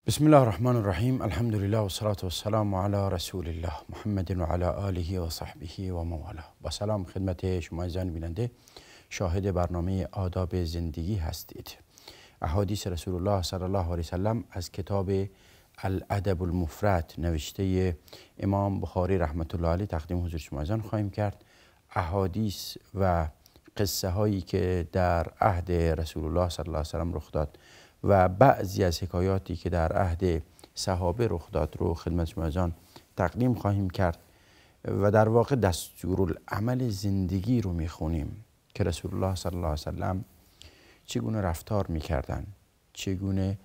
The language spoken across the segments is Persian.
بسم الله الرحمن الرحیم. الحمد لله و الصلاة والسلام علی رسول الله محمد و علی آله و صحبه و مواله. با سلام خدمت شما عزیزان بیننده، شاهد برنامه آداب زندگی هستید. احادیث رسول الله صلی الله علیه وسلم از کتاب الادب المفرد نوشته امام بخاری رحمت الله علیه تقدیم حضور شما عزیزان خواهیم کرد. احادیث و قصه هایی که در عهد رسول الله صلی الله علیه وسلم رخ داد و بعضی از حکایاتی که در عهد صحابه رخ داد رو خدمت شما عزیزان تقدیم خواهیم کرد و در واقع دستورالعمل زندگی رو میخونیم که رسول الله صلی الله علیه وسلم چگونه رفتار میکردن، چگونه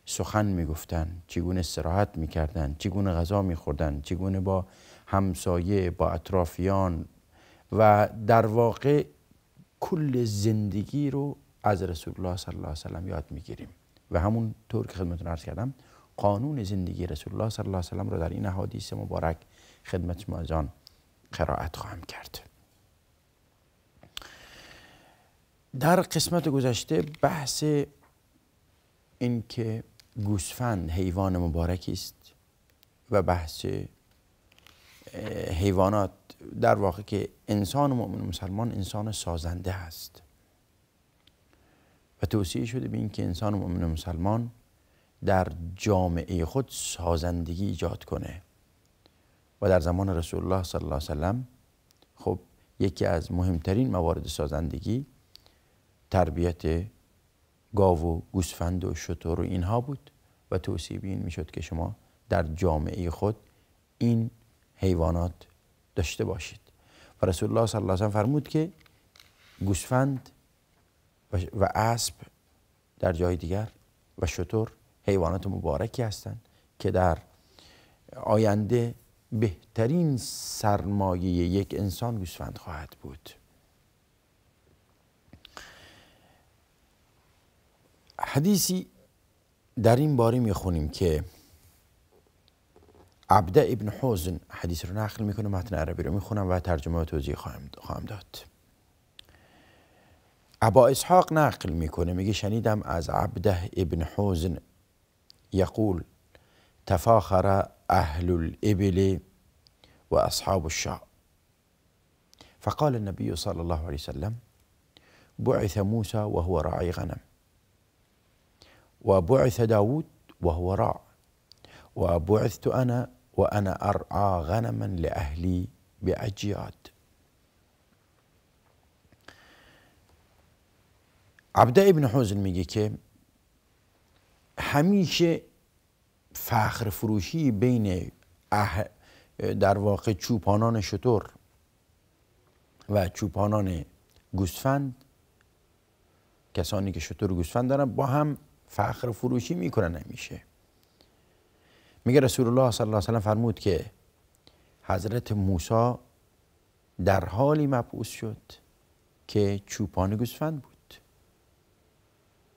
سخن میگفتن، چگونه استراحت میکردن، چگونه غذا میخوردن، چگونه با همسایه، با اطرافیان و در واقع کل زندگی رو از رسول الله صلی الله علیه وسلم یاد میگیریم و همون طور که خدمتتون عرض کردم قانون زندگی رسول الله صلی الله علیه وسلم رو در این احادیث مبارک خدمت شما عزیزان قرائت خواهم کرد. در قسمت گذشته بحث این که گوسفند حیوان مبارکی است و بحث حیوانات در واقع که انسان مؤمن مسلمان انسان سازنده است و توصیه شده به این که انسان مؤمن مسلمان در جامعه خود سازندگی ایجاد کنه و در زمان رسول الله صلی الله علیه وسلم خب یکی از مهمترین موارد سازندگی تربیت گاو و گوسفند و شتر و اینها بود و توصیه به این میشد که شما در جامعه خود این حیوانات داشته باشید و رسول الله صلی الله علیه وسلم فرمود که گوسفند و اسب در جای دیگر و شتر حیوانات مبارکی هستند که در آینده بهترین سرمایه یک انسان گوسفند خواهد بود. حدیثی در این باره میخونیم که عبده ابن حزن حدیث رو نقل میکنه، متن عربی رو میخونم و ترجمه و توضیح خواهم داد. ابا اسحاق نقل میکنه، میگه شنیدم از عبده ابن حزن یقول تفاخر اهل الابل و اصحاب الشاء فقال النبي صلى الله عليه وسلم بعث موسى وهو راعي غنم وبعث داود وهو راع وبعثت أنا وأنا أرعى غنما لأهلي بعجياد. عبده ابن حزن میگه که همیشه فخر فروشی بین در واقع چوپانان شتر و چوپانان گوسفند، کسانی که شتر و گوسفند دارن با هم فخر فروشی میکنن همیشه. میگه رسول الله صلی الله علیه وسلم فرمود که حضرت موسی در حالی مبعوث شد که چوپان گوسفند بود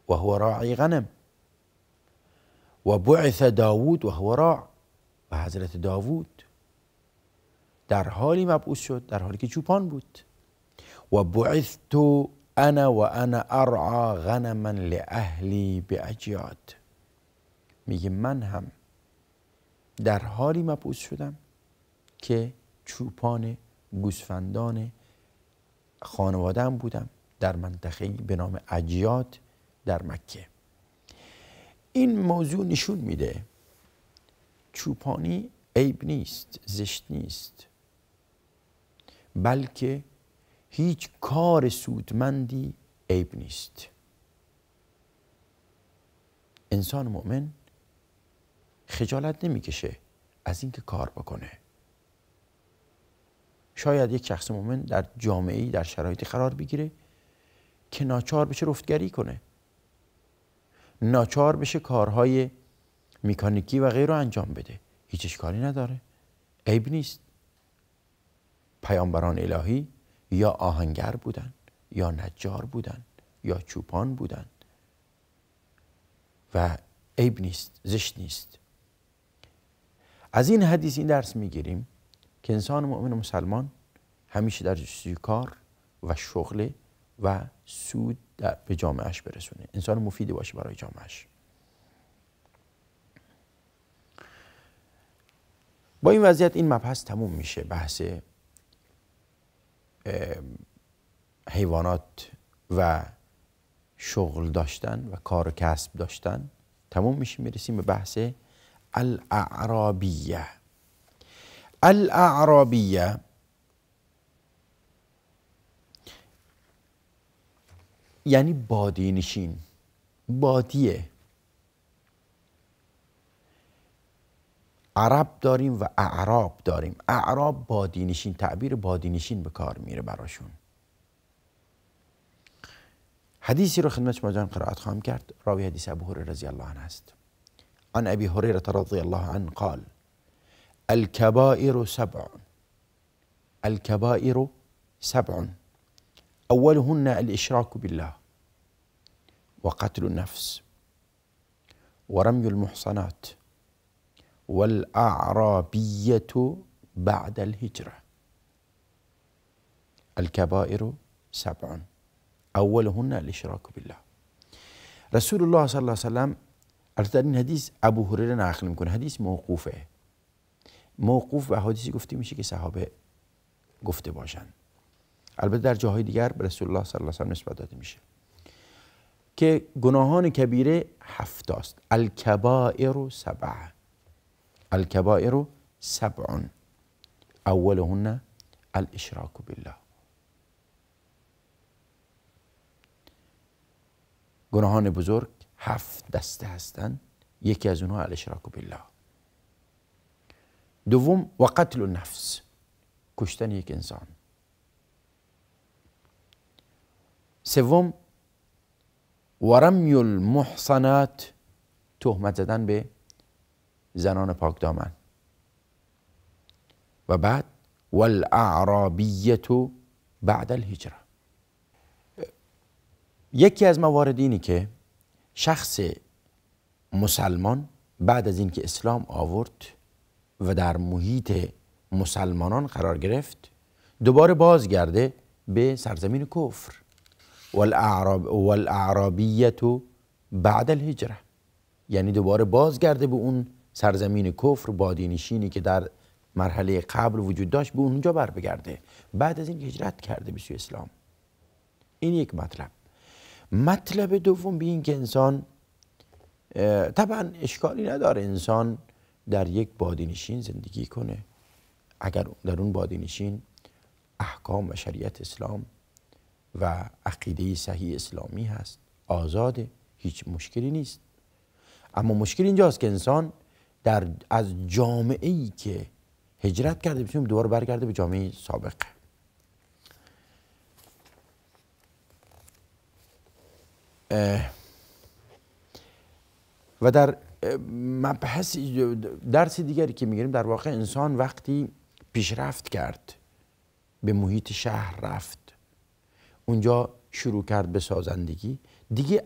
و هو راعی غنم و بعث داود و هو راع و حضرت داوود در حالی مبعوث شد در حالی که چوپان بود و بعثت انا و انا ارعى غنما لاهلی بعجیاد. میگه من هم در حالی مبعوث شدم که چوپان گوسفندان خانواده‌ام بودم در منطقه‌ای به نام عجیاد در مکه. این موضوع نشون میده چوپانی عیب نیست، زشت نیست، بلکه هیچ کار سودمندی عیب نیست. انسان مؤمن خجالت نمیکشه از اینکه کار بکنه. شاید یک شخص مؤمن در جامعه‌ای در شرایطی قرار بگیره که ناچار بشه رفتگری کنه، ناچار بشه کارهای مکانیکی و غیره انجام بده، هیچ اشکالی نداره، عیب نیست. پیامبران الهی یا آهنگر بودن یا نجار بودن یا چوپان بودن و عیب نیست، زشت نیست. از این حدیث این درس میگیریم که انسان مؤمن مسلمان همیشه در جستجوی کار و شغل و سود به جامعهش برسونه، انسان مفیدی باشه برای جامعهش. با این وضعیت این مبحث تموم میشه. بحث حیوانات و شغل داشتن و کار و کسب داشتن تموم میشه، میرسیم به بحث الاعرابیه. الاعرابیه یعنی بادی نشین، بادیه. عرب داریم و اعراب داریم. اعراب بادی نشین، تعبیر بادی نشین به کار میره براشون. حدیثی رو خدمت شما جان قرائت خواهم کرد. راوی حدیث ابو هریره رضی الله عنه است. عن ابی هریره رضی الله عنه قال: الكبائر سبع، الكبائر سبع اولهن الاشراك بالله وقتل النفس ورمي المحصنات والأعرابية بعد الهجرة. الكبائر سبع اولهن الاشراك بالله. رسول الله صلی الله علیه و سلم، البته این حدیث ابو هریره نقل میکنه، حدیث موقوفه. موقوف به حدیثی گفته میشه که صحابه گفته باشن. البته در جاهای دیگر به رسول الله صلی الله علیه و سلم نسبت داده میشه که گناهان کبیره 7 است. الکبائر سبع، الکبائر سبع اولهن الاشراک بالله. گناهان بزرگ 7 دسته هستند، یکی از اونها الاشراک بالله. دوم و قتل النفس، کشتن یک انسان. سوم و رمی المحصنات، تهمت زدن به زنان پاک دامن. و بعد والاعرابیة بعد الهجره. یکی از موارد اینی که شخص مسلمان بعد از اینکه اسلام آورد و در محیط مسلمانان قرار گرفت، دوباره بازگرده به سرزمین کفر. والاعرابیة بعد الهجره، یعنی دوباره بازگرده به اون سرزمین کفر، بادینشینی که در مرحله قبل وجود داشت، به اونجا بر بگرده بعد از این هجرت کرده به سوی اسلام. این یک مطلب. مطلب دوم به این که انسان، طبعا اشکالی نداره انسان در یک بادینشین زندگی کنه اگر در اون بادینشین احکام و شریعت اسلام و عقیده صحیح اسلامی هست، آزاده، هیچ مشکلی نیست. اما مشکل اینجاست که انسان از جامعه ای که هجرت کرده بسیم دوباره برگرده به جامعه سابق. و در مبحث درس دیگری که میگیریم، در واقع انسان وقتی پیشرفت کرد، به محیط شهر رفت، اونجا شروع کرد به سازندگی، دیگه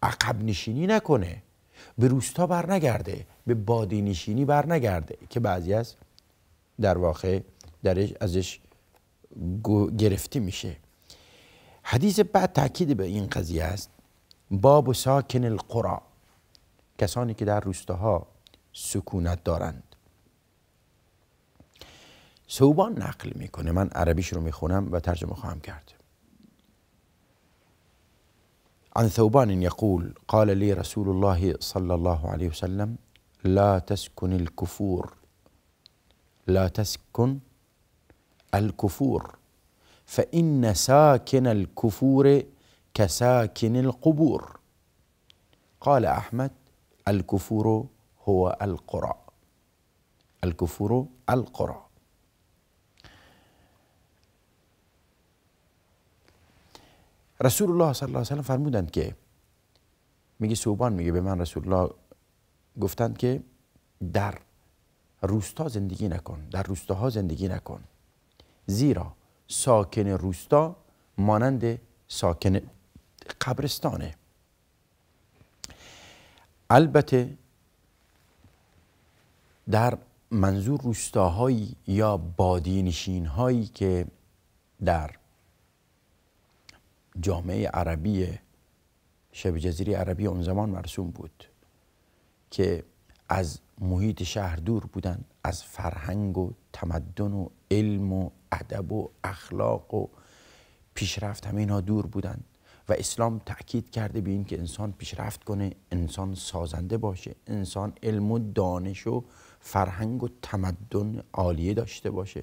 عقب نشینی نکنه، به روستا بر نگرده، به بادی نشینی بر نگرده که بعضی از در واقع ازش گرفته میشه. حدیث بعد تاکید به این قضیه است. باب ساکن القرى، کسانی که در روستاها سکونت دارند. ثوبان نقل میکنه، من عربیش رو میخونم و ترجمه خواهم کرد. عن ثوبان يقول قال لي رسول الله صلى الله عليه وسلم لا تسكن الكفور، لا تسكن الكفور فإن ساكن الكفور كساكن القبور. قال أحمد الكفور هو القرى، الكفور القرى. رسول الله صلی الله علیه و سلم فرمودند که، میگه ثوبان میگه به من رسول الله گفتند که در روستا زندگی نکن، در روستاها زندگی نکن، زیرا ساکن روستا مانند ساکن قبرستانه. البته در منظور روستاهایی یا بادینشین هایی که در جامعه عربی شبه جزیره عربی اون زمان مرسوم بود که از محیط شهر دور بودن، از فرهنگ و تمدن و علم و ادب و اخلاق و پیشرفت، همه اینها دور بودن و اسلام تأکید کرده به این که انسان پیشرفت کنه، انسان سازنده باشه، انسان علم و دانش و فرهنگ و تمدن عالیه داشته باشه.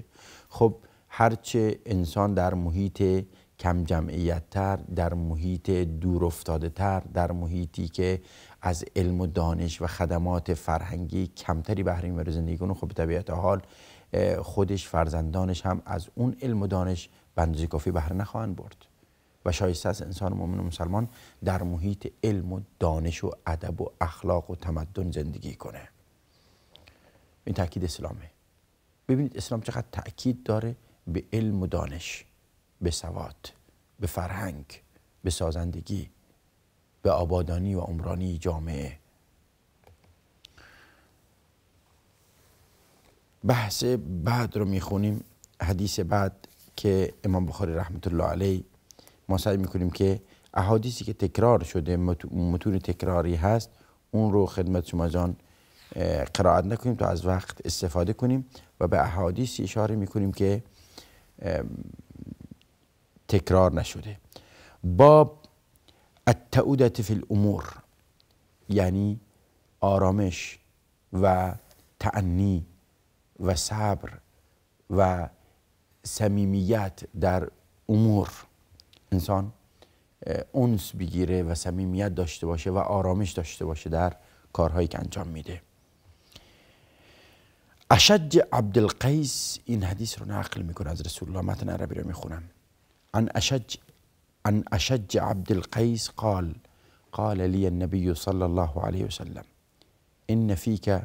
خب هرچه انسان در محیط کم جمعیت تر، در محیط دور افتاده تر، در محیطی که از علم و دانش و خدمات فرهنگی کمتری بهره میبره زندگی کنه، خب به طبیعت حال خودش، فرزندانش هم از اون علم و دانش به اندازه کافی بهره نخواهند برد و شایسته است انسان مؤمن و مسلمان در محیط علم و دانش و ادب و اخلاق و تمدن زندگی کنه. این تاکید اسلامه. ببینید اسلام چقدر تاکید داره به علم و دانش، به سواد، به فرهنگ، به سازندگی، به آبادانی و عمرانی جامعه. بحث بعد رو میخونیم، حدیث بعد که امام بخاری رحمت الله علیه، ما سعی میکنیم که احادیثی که تکرار شده، متون تکراری هست، اون رو خدمت شما جان قرائت نکنیم تا از وقت استفاده کنیم و به احادیثی اشاره میکنیم که تکرار نشده. باب التعودة فی الامور، یعنی آرامش و تأنی و صبر و صمیمیت در امور، انسان انس بگیره و صمیمیت داشته باشه و آرامش داشته باشه در کارهایی که انجام میده. اشج عبدالقیس این حدیث رو نقل میکنه از رسول الله، متن عربی رو میخونم. عن اشج عبدالقیس قال قال لي النبي صلى الله عليه وسلم إن فيك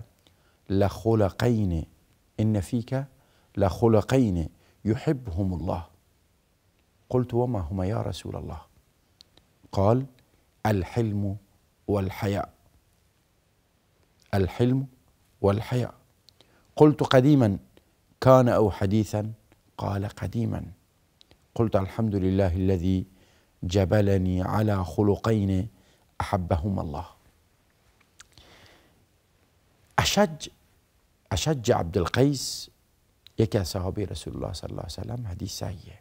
لخلقين يحبهم الله. قلت وما هما يا رسول الله؟ قال الحلم والحياء. الحلم والحياء. قلت قديما كان أو حديثا؟ قال قديما. قلت الحمد لله الذي جبلني على خلقين أحبهما الله. اشج عبدالقیس یکی از صحابه رسول الله صلی الله علیه و سلم، حدیث صحیحه،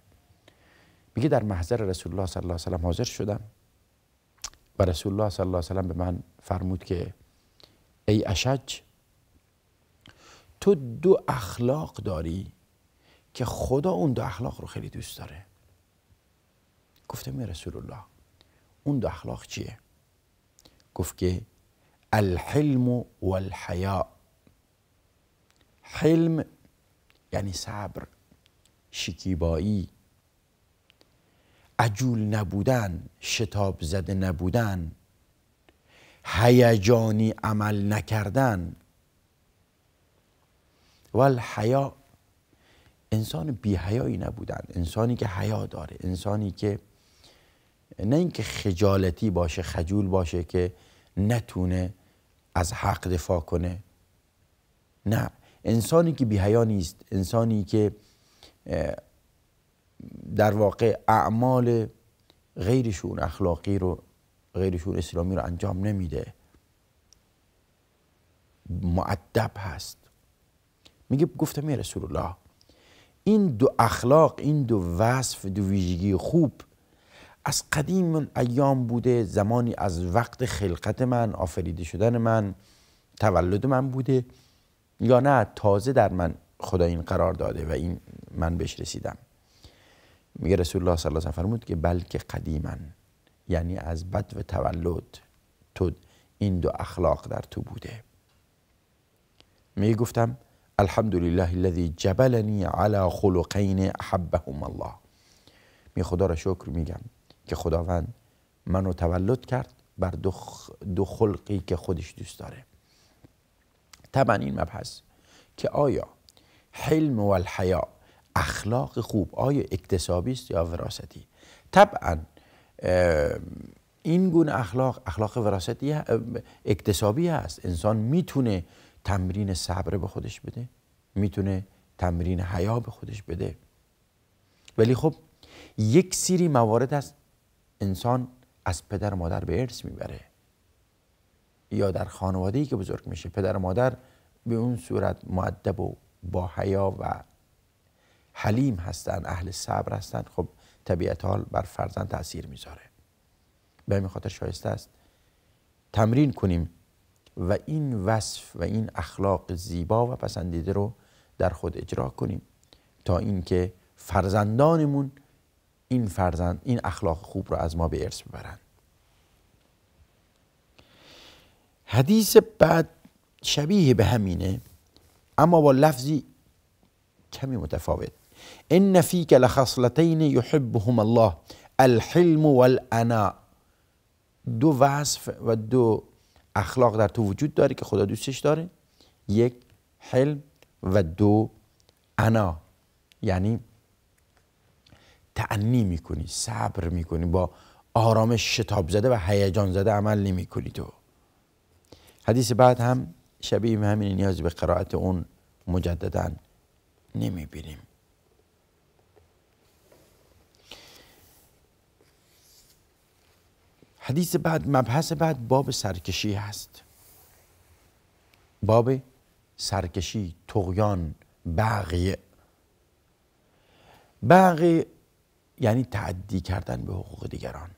میگه در محضر رسول الله صلی الله علیه و سلم حاضر شدم و رسول الله صلی الله علیه و سلم به من فرمود که ای اشج، تو دو اخلاق داری که خدا اون دو اخلاق رو خیلی دوست داره. گفتم یا رسول الله اون دو اخلاق چیه؟ گفت که الحلم والحیاء. حلم یعنی صبر، شکیبایی، عجول نبودن، شتاب زده نبودن، هیجانی عمل نکردن. والحیا، انسان بی حیایی نبودن، انسانی که حیا داره، انسانی که نه اینکه خجالتی باشه، خجول باشه که نتونه از حق دفاع کنه، نه، انسانی که بی حیا نیست، انسانی که در واقع اعمال غیرشون اخلاقی رو، غیرشون اسلامی رو انجام نمیده، مؤدب هست. میگه گفتم یا رسول الله این دو اخلاق، این دو وصف، دو ویژگی خوب از قدیم ایام بوده، زمانی از وقت خلقت من، آفریده شدن من، تولد من بوده، یا نه تازه در من خدا این قرار داده و این من بهش رسیدم؟ میگه رسول الله صلی الله علیه و سلم فرمود که بلکه قدیما، یعنی از بدو تولد تو این دو اخلاق در تو بوده. میگه گفتم الحمدلله الذی جبلنی علی خلقین احبهم الله. می خدا را شکر میگم که خداوند منو تولد کرد بر دو خلقی که خودش دوست داره. طبعا این مبحث که آیا حلم و الحیا، اخلاق خوب، آیا اکتسابی است یا وراثتی؟ طبعا این گونه اخلاق وراثتی اکتسابی هست. انسان میتونه تمرین صبر به خودش بده، میتونه تمرین حیا به خودش بده، ولی خب یک سری موارد هست انسان از پدر و مادر به ارث میبره، یا در خانواده‌ای که بزرگ میشه پدر و مادر به اون صورت مؤدب و با حیا و حلیم هستن، اهل صبر هستن، خب طبیعت حال بر فرزند تأثیر میذاره. به همین خاطر شایسته است تمرین کنیم و این وصف و این اخلاق زیبا و پسندیده رو در خود اجرا کنیم تا اینکه فرزندانمون این اخلاق خوب رو از ما به ارث ببرن. حدیث بعد شبیه به همینه اما با لفظی کمی متفاوت. ان فیک لخصلتین یحبهم الله الحلم والعناء. دو وصف و دو اخلاق در تو وجود داره که خدا دوستش داره. یک حلم و دو عنا، یعنی تأنی میکنی، صبر میکنی، با آرامش شتاب زده و هیجان زده عمل نمیکنی تو. حدیث بعد هم شبیه همین، نیازی به قرائت اون مجددا نمیبینیم. حدیث بعد، مبحث بعد باب سرکشی هست. باب سرکشی، طغیان، بغی یعنی تعدی کردن به حقوق دیگران.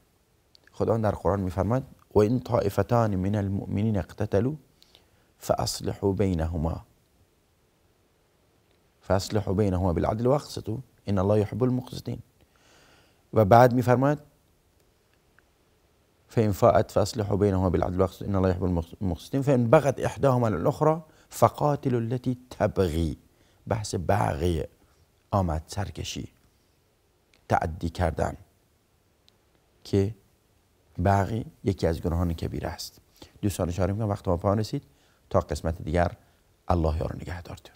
خدا در قرآن میفرماد و این طائفتان من المؤمنین اقتتلوا فاصلحوا بینهما بالعدل واقسطوا ان الله يحب المقسطین. و بعد میفرماد فإن فاءت فاصلحوا بينهما بالعدل واقسطوا ان الله يحب المقسطين فإن بغت احداهما على الاخرى فقاتلوا التي تبغي. بحث بغی آمد، سرکشی، تعدی کردن، که بغی یکی از گناهان کبیره است. دوستان اشاره میکنم وقت ما پایان رسید، تا قسمت دیگر الله یار و نگهدارتون.